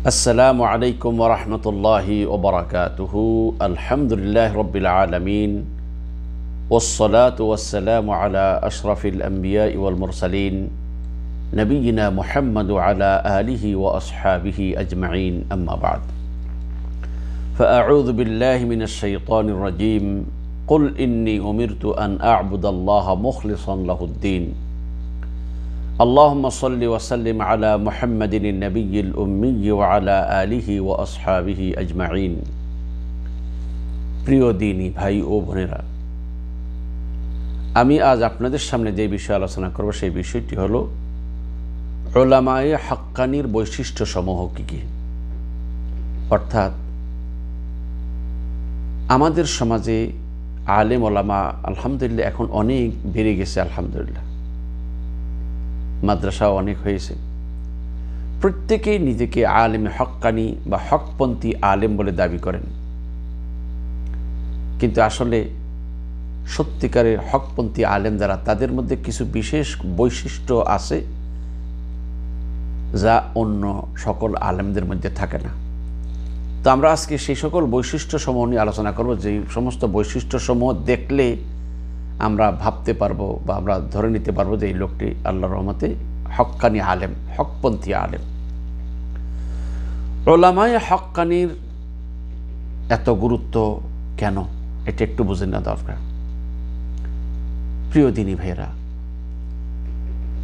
السلام عليكم ورحمة الله وبركاته. الحمد لله رب العالمين والصلاة والسلام على أشرف الأنبياء والمرسلين نبينا محمد وعلى آله وأصحابه أجمعين. أما بعد، فأعوذ بالله من الشيطان الرجيم. قل إني أمرت أن أعبد الله مخلصا له الدين. اللهم صل وسلم على محمد النبي الأمي وعلى آله وأصحابه أجمعين. প্রিয় দিনী ভাই ও বোনেরা, আমি আজ আপনাদের সামনে যে বিষয় আলোচনা করব সেই বিষয়টি হলো উলামায়ে হাক্কানির বৈশিষ্ট্যসমূহ কী কী। অর্থাৎ আমাদের সমাজে আলেম ওলামা আলহামদুলিল্লাহ এখন অনেক বেড়ে গেছে। আলহামদুলিল্লাহ, মাদ্রাসাও অনেক হয়েছে। প্রত্যেকেই নিজেকে আলেমে হক্কানি বা হকপন্থী আলেম বলে দাবি করেন, কিন্তু আসলে সত্যিকারের হকপন্থী আলেম যারা, তাদের মধ্যে কিছু বিশেষ বৈশিষ্ট্য আছে যা অন্য সকল আলেমদের মধ্যে থাকে না। তো আমরা আজকে সেই সকল বৈশিষ্ট্যসমূহ নিয়ে আলোচনা করব, যেই সমস্ত বৈশিষ্ট্যসমূহ দেখলে আমরা ভাবতে পারবো বা আমরা ধরে নিতে পারবো যে এই লোকটি আল্লাহর রহমতে হক্কানি আলেম, হকপন্থী আলেম। উলামায়ে হক্কানির এত গুরুত্ব কেন, এটা একটু বুঝে নেওয়া দরকার। প্রিয় দিনী ভাইয়েরা,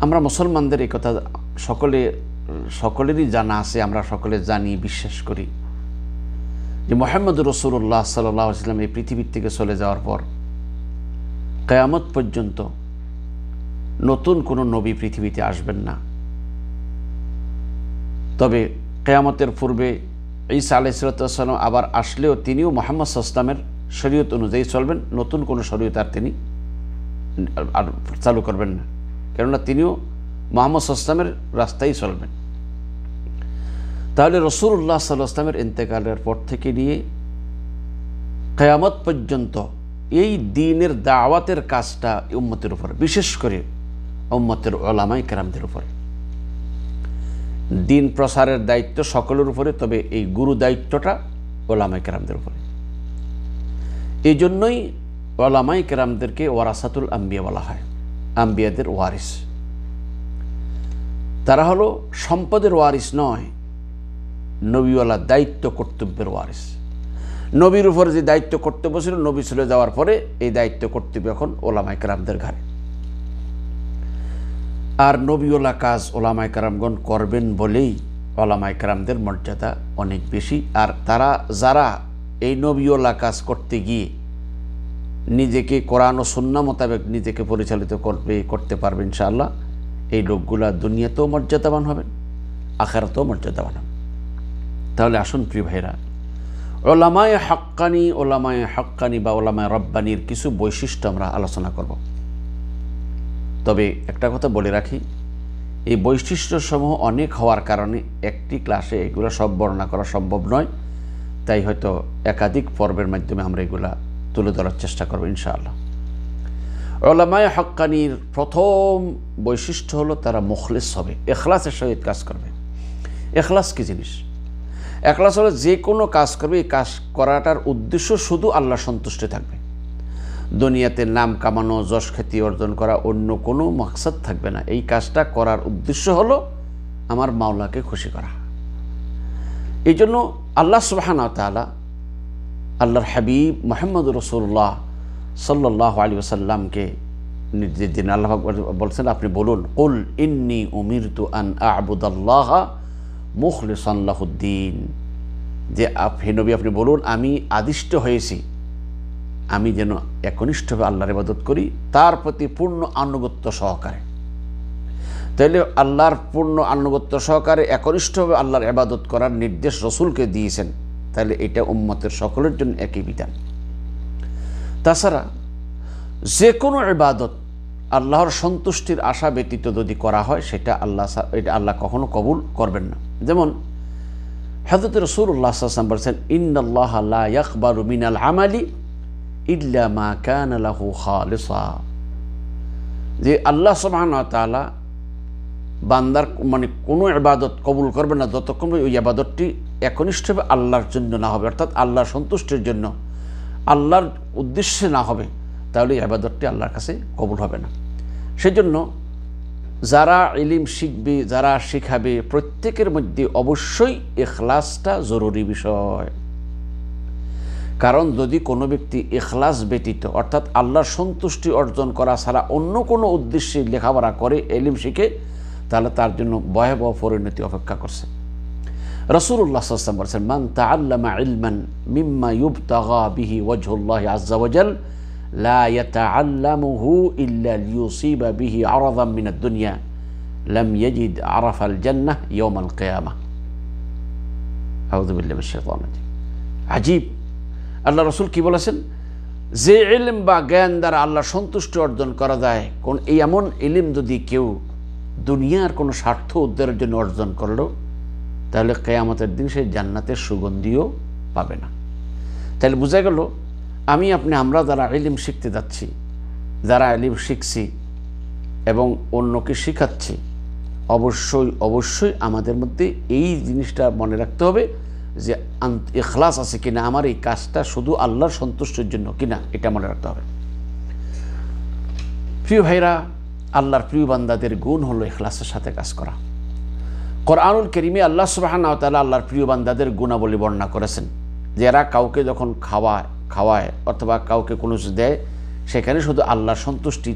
আমরা মুসলমানদের এই কথা সকলেরই জানা আছে, আমরা সকলে জানি, বিশ্বাস করি যে মুহাম্মদ রাসূলুল্লাহ সাল্লাল্লাহু আলাইহি ওয়াসাল্লাম এই পৃথিবীর থেকে চলে যাওয়ার পর কিয়ামত পর্যন্ত নতুন কোনো নবী পৃথিবীতে আসবেন না। তবে কিয়ামতের পূর্বে ঈসা আলাইহিস সালাম আবার আসলেও তিনিও মুহাম্মদ সাল্লাল্লাহু আলাইহি ওয়াসাল্লামের শরীয়ত অনুযায়ী চলবেন, নতুন কোনো শরীয়ত আর তিনি আর চালু করবেন না, কেননা তিনিও মুহাম্মদ সাল্লাল্লাহু আলাইহি ওয়াসাল্লামের রাস্তায় চলবেন। তাহলে রাসূলুল্লাহ সাল্লাল্লাহু আলাইহি ওয়াসাল্লামের ইন্তেকালের পর থেকে নিয়ে কিয়ামত পর্যন্ত এই দ্বীনের দাওয়াতের কাজটা উম্মতের উপর, বিশেষ করে উম্মতের উলামায়ে কেরামদের উপরে। দ্বীন প্রসারের দায়িত্ব সকলের উপরে, তবে এই গুরু দায়িত্বটা উলামায়ে কেরামদের উপরে। এই জন্যই উলামায়ে কেরামদেরকে ওয়ারাসাতুল আম্বিয়া বলা হয়, আম্বিয়াদের ওয়ারিস। তারা হলো সম্পদের ওয়ারিস নয়, নবীওয়ালা দায়িত্ব কর্তব্যের ওয়ারিস। নবীর উপর যে দায়িত্ব কর্তব্য ছিল, নবী চলে যাওয়ার পরে এই দায়িত্ব কর্তব্য এখন উলামায়ে কেরামদের ঘাড়ে। আর নবীওয়ালা কাজ উলামায়ে কেরামগণ করবেন বলেই উলামায়ে কেরামদের মর্যাদা অনেক বেশি। আর তারা যারা এই নবীওয়ালা কাজ করতে গিয়ে নিজেকে কোরআন ও সুন্নাহ মোতাবেক নিজেকে পরিচালিত করতে পারবে, ইনশাআল্লাহ এই লোকগুলা দুনিয়াতেও মর্যাদাবান হবেন, আখিরাতেও মর্যাদাবান হবেন। তাহলে আসুন প্রিয় ভাইরা, উলামায়ে হাক্কানি বা উলামায়ে রব্বানির কিছু বৈশিষ্ট্য আমরা আলোচনা করব। তবে একটা কথা বলে রাখি, এই বৈশিষ্ট্যসমূহ অনেক হওয়ার কারণে একটি ক্লাসে এগুলো সব বর্ণনা করা সম্ভব নয়, তাই হয়তো একাধিক পর্বের মাধ্যমে আমরা এগুলা তুলে ধরার চেষ্টা করব ইনশাআল্লাহ। উলামায়ে হাক্কানির প্রথম বৈশিষ্ট্য হলো তারা মুখলিস হবে, ইখলাসের সহিত কাজ করবে। ইখলাস কী জিনিস? ইখলাস হলো যে কোনো কাজ করবে, এই কাজ করাটার উদ্দেশ্য শুধু আল্লাহ সন্তুষ্ট থাকবে। দুনিয়াতে নাম কামানো, যশ খ্যাতি অর্জন করা, অন্য কোনো মাকসাদ থাকবে না। এই কাজটা করার উদ্দেশ্য হলো আমার মাওলাকে খুশি করা। এই জন্য আল্লাহ সুবহানাহু ওয়া তাআলা আল্লাহর হাবিব মুহাম্মদ রাসূলুল্লাহ সাল্লাল্লাহু আলাইহি ওয়াসাল্লামকে নির্দেশ দিন। আল্লাহ বলছেন, আপনি বলুন, কুল ইন্নী উমিরতু আন আ'বুদাল্লাহা মুখলিসান লাহুদ্দিন, যে হে নবী আপনি বলুন, আমি আদিষ্ট হয়েছি আমি যেন একনিষ্ঠভাবে আল্লাহর ইবাদত করি, তার প্রতি পূর্ণ আনুগত্য সহকারে। তাইলে আল্লাহর পূর্ণ আনুগত্য সহকারে একনিষ্ঠভাবে আল্লাহর ইবাদত করার নির্দেশ রসুলকে দিয়েছেন। তাহলে এটা উম্মতের সকলের জন্য একই বিধান। তাছাড়া যে কোনো ইবাদত আল্লাহর সন্তুষ্টির আশা ব্যতীত যদি করা হয়, সেটা আল্লাহ কখনো কবুল করবেন না। যেমন হযরত রাসূলুল্লাহ সাল্লাল্লাহু আলাইহি ওয়াসাল্লাম বলেছেন, ইন্নাল্লাহা লা ইয়াকবালু মিনাল আমালি ইল্লা মা কানা লাহু খালিসা, যে আল্লাহ সুবহানাহু ওয়া তাআলা বান্দার মানে কোনো ইবাদত কবুল করবে না যতক্ষণ ওই ইবাদতটি একনিষ্ঠভাবে আল্লাহর জন্য না হবে, অর্থাৎ আল্লাহর সন্তুষ্টির জন্য, আল্লাহর উদ্দেশ্যে না হবে, তাহলে এই ইবাদতটি আল্লাহর কাছে কবুল হবে না। সেজন্য যারা ইলম শিখবে, যারা শিখাবে, প্রত্যেকের মধ্যে অবশ্যই ইখলাসটা জরুরি বিষয়। কারণ যদি কোনো ব্যক্তি ইখলাস ব্যতীত অর্থাৎ আল্লাহর সন্তুষ্টি অর্জন করা ছাড়া অন্য কোনো উদ্দেশ্যে লেখাপড়া করে, ইলম শিখে, তাহলে তার জন্য ভয়াবহ পরিণতি অপেক্ষা করছে। রাসূলুল্লাহ সাল্লাল্লাহু আলাইহি ওয়াসাল্লাম বলেছেন, মান তাআল্লামা ইলমান মিম্মা ইবতাগা বিহি ওয়াজহুল্লাহি আযজা ওয়া জাল লা ইয়াতাআল্লামুহু ইল্লা লিয়ুসিবা বিহি আরাদাম মিনাদ দুনিয়া লাম ইয়াজিদ আরাফাল জান্নাহ ইয়াওমাল কিয়ামাহ। আউযু বিল্লাহি মিনাশ শাইতানির রাজিম। আজীব, আল্লাহ রাসূল কি বলেছেন? যে ইলম বা জ্ঞান দ্বারা আল্লাহর সন্তুষ্টি অর্জন করা যায়, কোন এই এমন ইলম যদি কেউ দুনিয়ার কোনো স্বার্থ উদ্ধারের জন্য অর্জন করলো, তাহলে কিয়ামতের দিন সে জান্নাতের সুগন্ধিও পাবে না। তাহলে বোঝা গেল আমরা যারা ইলম শিখতে যাচ্ছি, যারা ইলম শিখছি এবং অন্যকে শিখাচ্ছি, অবশ্যই আমাদের মধ্যে এই জিনিসটা মনে রাখতে হবে যে ইখলাস আছে কিনা, আমার এই কাজটা শুধু আল্লাহর সন্তুষ্টির জন্য কিনা, এটা মনে রাখতে হবে। প্রিয় ভাইরা, আল্লাহর প্রিয় বান্দাদের গুণ হলো ইখলাসের সাথে কাজ করা। কোরআনুল কারীমে আল্লাহ সুবহানাহু ওয়া তাআলা আল্লাহর প্রিয় বান্দাদের গুণাবলী বর্ণনা করেছেন, যে এরা কাউকে যখন খাওয়ায় অথবা কাউকে কোনো কিছু দেয়, সেখানে শুধু আল্লাহর সন্তুষ্টি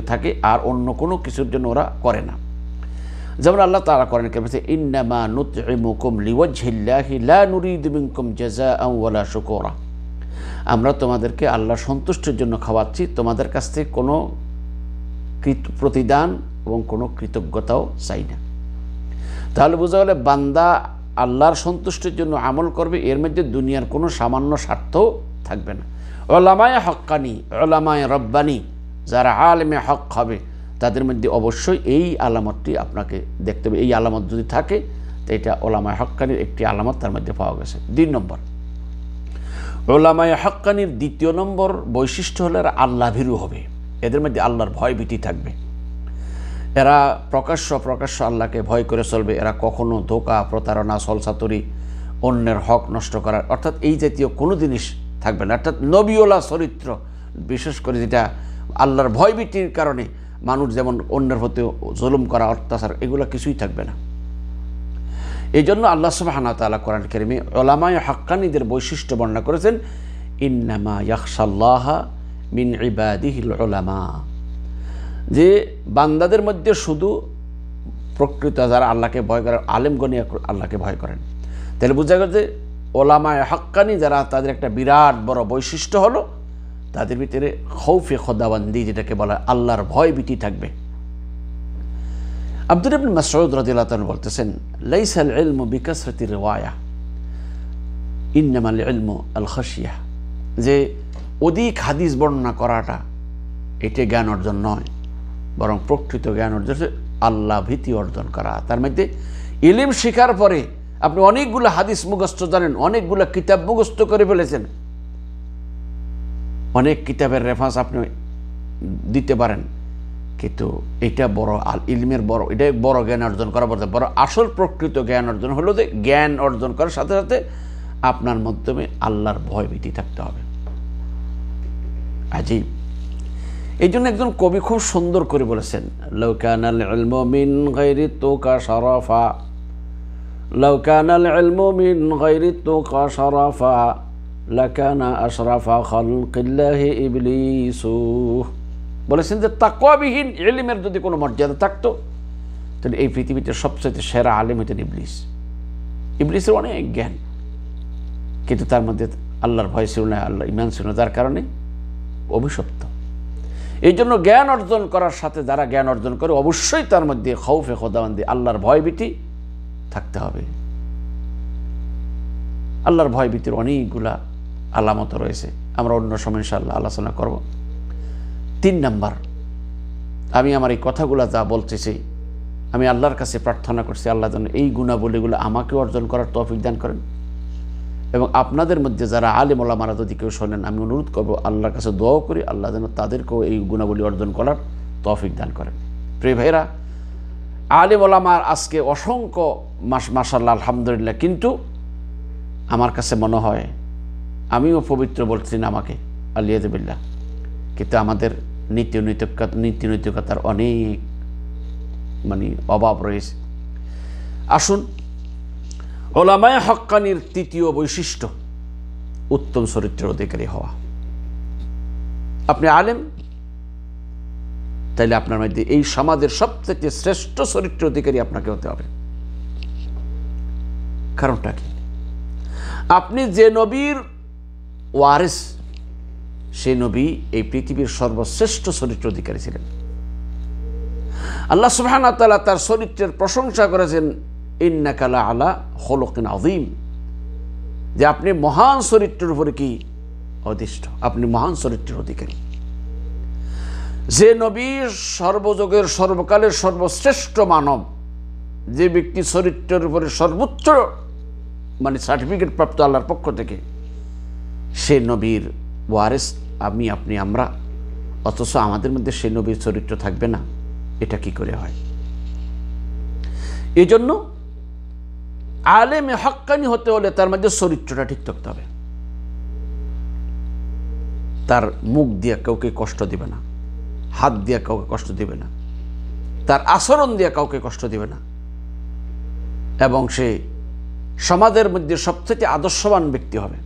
থাকে, আর অন্য কোনো কিছুর জন্য ওরা করে না। যেমন আল্লাহ তাআলা কোরআনে কারীমে বলেছেন, ইন্নামা নুতঈমুকুম লিওয়াজহিল্লাহি লা নুরিদু মিনকুম জাযাআন ওয়ালা শুকুরা। আমরা তোমাদেরকে আল্লাহর সন্তুষ্টির জন্য খাওয়াচ্ছি, তোমাদের কাছ থেকে কোনো প্রতিদান এবং কোনো কৃতজ্ঞতাও চাই না। তাহলে বোঝা গেল বান্দা আল্লাহর সন্তুষ্টির জন্য আমল করবে, এর মধ্যে দুনিয়ার কোনো সামান্য স্বার্থ থাকবে না। উলামায়ে হক্কানি, উলামায়ে রব্বানি, যারা আলেমে হক হবে, তাদের মধ্যে অবশ্যই এই আলামতটি আপনাকে দেখতে হবে। এই আলামত যদি থাকে, তো এটা উলামায়ে হক্কানির একটি আলামত তার মধ্যে পাওয়া গেছে। 2 নম্বর, উলামায়ে হক্কানির 2য় নম্বর বৈশিষ্ট্য হলো এরা আল্লাহ ভীরু হবে, এদের মধ্যে আল্লাহর ভয় ভীতি থাকবে। এরা প্রকাশ্য আল্লাহকে ভয় করে চলবে। এরা কখনো ধোঁকা, প্রতারণা, ছলচাতুরি, অন্যের হক নষ্ট করার অর্থাৎ এই জাতীয় কোনো জিনিস থাকবে না। অর্থাৎ নবীওয়ালা চরিত্র, বিশেষ করে যেটা আল্লাহর ভয় ভীতির কারণে মানুষ যেমন অন্যের প্রতি জুলুম করা, অত্যাচার, এগুলো কিছুই থাকবে না। এই জন্য আল্লাহ সুবহানাহু ওয়া তাআলা কোরআন কারীমে উলামায়ে হক্কানীদের বৈশিষ্ট্য বর্ণনা করেছেন, ইন্নামা ইয়াখশাল্লাহা মিন ইবাদিহিল উলামা, যে বান্দাদের মধ্যে শুধু প্রকৃত যারা আল্লাহকে ভয় করেন, আলেমগণই আল্লাহকে ভয় করেন। তাহলে বোঝা গেল যে উলামায়ে হক্কানী যারা, তাদের একটা বিরাট বড় বৈশিষ্ট্য হলো তাদের ভিতরে খৌফে খোদাবন্দি, যেটাকে বলা হয় আল্লাহর ভয় ভীতি থাকবে। আব্দুল্লাহ ইবনে মাসউদ রাদিয়াল্লাহু তাআলা বলতেছেন, লাইসাল ইলমু বিকাসরাতি রিওয়ায়া ইন্নামাল ইলমু আল খাশিয়া, যে অধিক হাদিস বর্ণনা করাটা এটা জ্ঞান অর্জন নয়, বরং প্রকৃত জ্ঞান অর্জন আল্লাহ ভীতি অর্জন করা। তার মধ্যে ইলম শেখার পরে আপনি অনেকগুলো হাদিস মুখস্থ জানেন, অনেকগুলো কিতাব মুখস্থ করে ফেলেছেন, অনেক কিতাবের রেফারেন্স আপনি দিতে পারেন, কিন্তু এটা বড় ইলমের বড়, এটাই বড় জ্ঞান অর্জন করা বলতে। বড় আসল প্রকৃত জ্ঞান অর্জন হলো যে জ্ঞান অর্জন করার সাথে সাথে আপনার মাধ্যমে আল্লাহর ভয় ভীতি থাকতে হবে। আজীব, এই জন্য একজন কবি খুব সুন্দর করে বলেছেন, লাউ কানাল ইলমু মিন গায়রি তুকা শারাফা, লাউ কানাল ইলমু মিন গায়রি তুকা শারাফা লাকানা আশরাফা খালকিল্লাহি ইবলিসু। বলেছেন যে তাকওয়াবিহীন ইলমের যদি কোনো মর্যাদা থাকতো, তাহলে এই পৃথিবীতে সবচেয়ে সেরা আলেম হতেন ইবলিস। ইবলিসের অনেক জ্ঞান, কিন্তু তার মধ্যে আল্লাহর ভয় ছিল না, আল্লাহ ঈমান ছিল না, যার কারণে অভিশপ্ত। এই জন্য জ্ঞান অর্জন করার সাথে যারা জ্ঞান অর্জন করে, অবশ্যই তার মধ্যে খৌফে খোদাবন্দি, আল্লাহর ভয়ভীতি থাকতে হবে। আল্লাহর ভয়ভীতির অনেকগুলা আলামত রয়েছে, আমরা অন্য সময় ইনশাআল্লাহ আলোচনা করব। 3 নম্বর, আমি আমার এই কথাগুলো যা বলতেছি, আমি আল্লাহর কাছে প্রার্থনা করছি আল্লাহ যেন এই গুণাবলীগুলো আমাকে অর্জন করার তৌফিক দান করেন, এবং আপনাদের মধ্যে যারা আলেম ওলামারা যদি কেউ শোনেন, আমি অনুরোধ করবো আল্লাহর কাছে দোয়া করি আল্লাহ যেন তাদেরকেও এই গুণাবলী অর্জন করার তৌফিক দান করেন। প্রিয় ভাইরা, আলেম ওলামার আজকে অসংখ্য মাশাআল্লাহ আলহামদুলিল্লাহ, কিন্তু আমার কাছে মনে হয়, আমিও পবিত্র বলছি না আমাকে, আলিয়াযুবিল্লাহ, কিন্তু আমাদের নীতি নৈতিকতার অনেক অভাব রয়েছে। আসুন, ওলামায়ে হক্কানির তৃতীয় বৈশিষ্ট্য উত্তম চরিত্রের অধিকারী হওয়া। আপনি আলেম, তাইলে আপনার মধ্যে এই সমাজের সবথেকে শ্রেষ্ঠ চরিত্রের অধিকারী আপনাকে হতে হবে। কারণটা কি? আপনি যে নবীর ওয়ারিস, সেই নবী এই পৃথিবীর সর্বশ্রেষ্ঠ চরিত্রের অধিকারী ছিলেন। আল্লাহ সুবহানাহু ওয়া তাআলা তার চরিত্রের প্রশংসা করেছেন, ইন্নাকা লাআলা খুলুকিন আযীম, যে আপনি মহান চরিত্রের উপরে কি অধিষ্ঠ, আপনি মহান চরিত্রের অধিকারী। যে নবী সর্বযুগের সর্বকালের সর্বশ্রেষ্ঠ মানব, যে ব্যক্তি চরিত্রের উপরে সর্বোচ্চ সার্টিফিকেট প্রাপ্ত আল্লাহর পক্ষ থেকে, সে নবীর ওয়ারিস আমি, আপনি, আমরা, অথচ আমাদের মধ্যে সেই নবীর চরিত্র থাকবে না, এটা কি করে হয়? এই জন্য আলেমে হক্কানি হতে হলে তার মধ্যে চরিত্রটা ঠিক থাকতে হবে। তার মুখ দিয়ে কাউকে কষ্ট দিবে না, হাত দিয়ে কাউকে কষ্ট দিবে না, তার আচরণ দিয়ে কাউকে কষ্ট দিবে না, এবং সে সমাজের মধ্যে সবথেকে আদর্শবান ব্যক্তি হবে।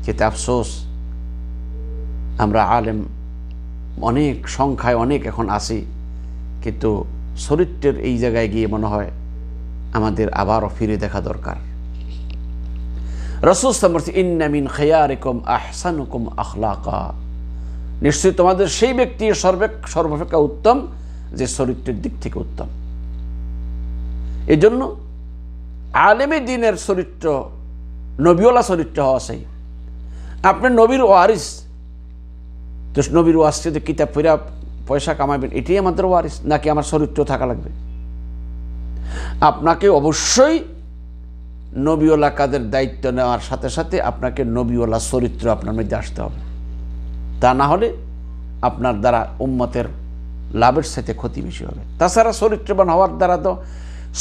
কিন্তু আফসোস, আমরা আলেম অনেক সংখ্যায় অনেক এখন আছি, কিন্তু চরিত্রের এই জায়গায় গিয়ে মনে হয় আমাদের আবারও ফিরে দেখা দরকার। রাসূল সাল্লাল্লাহু আলাইহি ওয়াসাল্লাম, ইন্না মিন খিয়ারিকুম আহসানুকুম আখলাকা, নিশ্চয়ই তোমাদের সেই ব্যক্তি সর্বাপেক্ষা উত্তম যে চরিত্রের দিক থেকে উত্তম। এই জন্য আলেমে দ্বীনের চরিত্র, নবীওয়ালা চরিত্র হওয়া চাই। আপনি নবীর ওয়ারিস, তো নবীর ওয়ারিস যদি কিতাব পড়ে পয়সা কামাবেন, এটাই আমাদের ওয়ারিস, নাকি আমার চরিত্র থাকা লাগবে? আপনাকে অবশ্যই নবীওয়ালা কাদের দায়িত্ব নেওয়ার সাথে সাথে আপনাকে নবীওয়ালা চরিত্র আপনার মধ্যে আসতে হবে। তা না হলে আপনার দ্বারা উম্মতের লাভের সাথে ক্ষতি বেশি হবে। তাছাড়া চরিত্রবান হওয়ার দ্বারা তো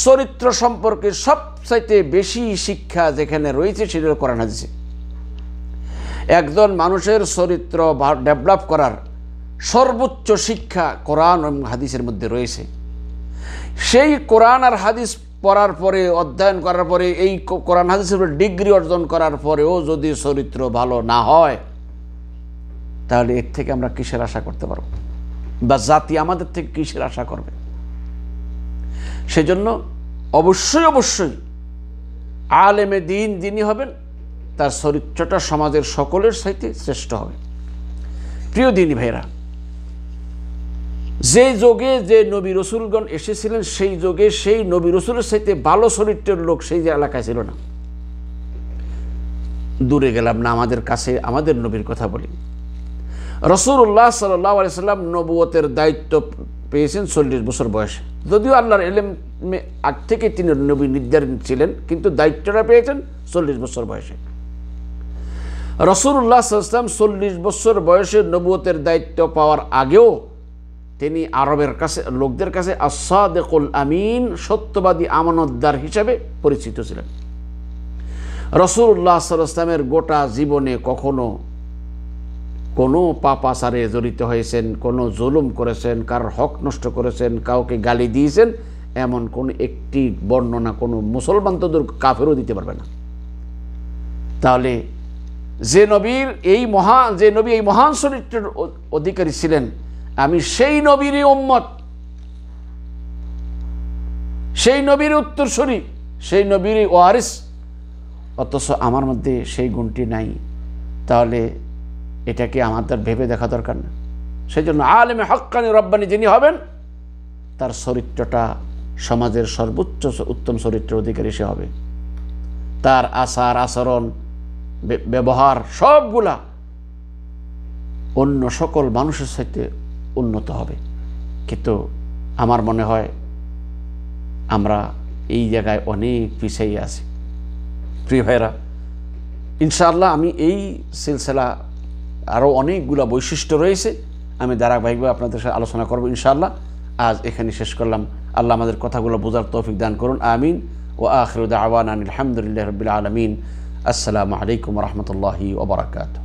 চরিত্র সম্পর্কে সবচাইতে বেশি শিক্ষা যেখানে রয়েছে সেটা কোরআন হাদিসে। একজন মানুষের চরিত্র ডেভেলপ করার সর্বোচ্চ শিক্ষা কোরআন এবং হাদিসের মধ্যে রয়েছে। সেই কোরআন আর হাদিস পড়ার পরে, অধ্যয়ন করার পরে, এই কোরআন হাদিসের উপরে ডিগ্রি অর্জন করার পরেও যদি চরিত্র ভালো না হয়, তাহলে এর থেকে আমরা কিসের আশা করতে পারব, বা জাতি আমাদের থেকে কিসের আশা করবে? সেজন্য অবশ্যই অবশ্যই আলেমে দ্বীন যিনি হবেন, তার চরিত্রটা সমাজের সকলের চাইতে শ্রেষ্ঠ হবে। প্রিয় দ্বীনী ভাইরা, যে যুগে যে নবী রসুলগণ এসেছিলেন, সেই যুগে সেই নবী রসুলের চাইতে ভালো চরিত্রের লোক সেই যে এলাকায় ছিল না। দূরে গেলাম না, আমাদের কাছে আমাদের নবীর কথা বলি। রাসূলুল্লাহ সাল্লাল্লাহু আলাইহি সাল্লাম নবুয়তের দায়িত্ব পেয়েছেন 40 বছর বয়সে। যদিও আল্লাহর ইলমে আগ থেকে তিনি নবী নির্ধারিত ছিলেন, কিন্তু দায়িত্বটা পেয়েছেন 40 বছর বয়সে। রাসূলুল্লাহ সাল্লাল্লাহু আলাইহি সাল্লাম 40 বছর বয়সে নবুয়তের দায়িত্ব পাওয়ার আগেও তিনি আরবের কাছে, লোকদের কাছে আস-সাদিকুল আমিন, সত্যবাদী আমানতদার হিসেবে পরিচিত ছিলেন। রাসূলুল্লাহ সাল্লাল্লাহু আলাইহি সাল্লামের গোটা জীবনে কখনো কোনো পাপাচারে জড়িত হয়েছেন, কোনো জুলুম করেছেন, কারোর হক নষ্ট করেছেন, কাউকে গালি দিয়েছেন, এমন কোন একটি বর্ণনা কোনো মুসলমান তো দূর, কাফেরও দিতে পারবে না। তাহলে যে নবী এই মহান চরিত্রের অধিকারী ছিলেন, আমি সেই নবীরই উম্মত, সেই নবীর উত্তরসূরি, সেই নবীরই ওয়ারিস, অথচ আমার মধ্যে সেই গুণটি নাই, তাহলে এটাকে আমাদের ভেবে দেখা দরকার না। সেই জন্য আলেমে হক্কানি রব্বানি যিনি হবেন, তার চরিত্রটা সমাজের সর্বোচ্চ উত্তম চরিত্রের অধিকারী সে হবে। তার আচার আচরণ ব্যবহার সবগুলা অন্য সকল মানুষের সাথে উন্নত হবে। কিন্তু আমার মনে হয় আমরা এই জায়গায় অনেক পিছিয়ে আছি। প্রিয় ভাইরা, ইনশাআল্লাহ আমি এই সিলসিলা আরও অনেকগুলো বৈশিষ্ট্য রয়েছে, আমি ধারাবাহিকভাবে আপনাদের সাথে আলোচনা করব ইনশাআল্লাহ। আজ এখানে শেষ করলাম। আল্লাহ আমাদের কথাগুলো বোঝার তৌফিক দান করুন, আমিন। ওয়া আখিরু দাওয়ানা আলহামদুলিল্লাহি রাব্বিল আলামিন। আসসালামু আলাইকুম ওয়া রাহমাতুল্লাহি ওয়া বারাকাতুহু।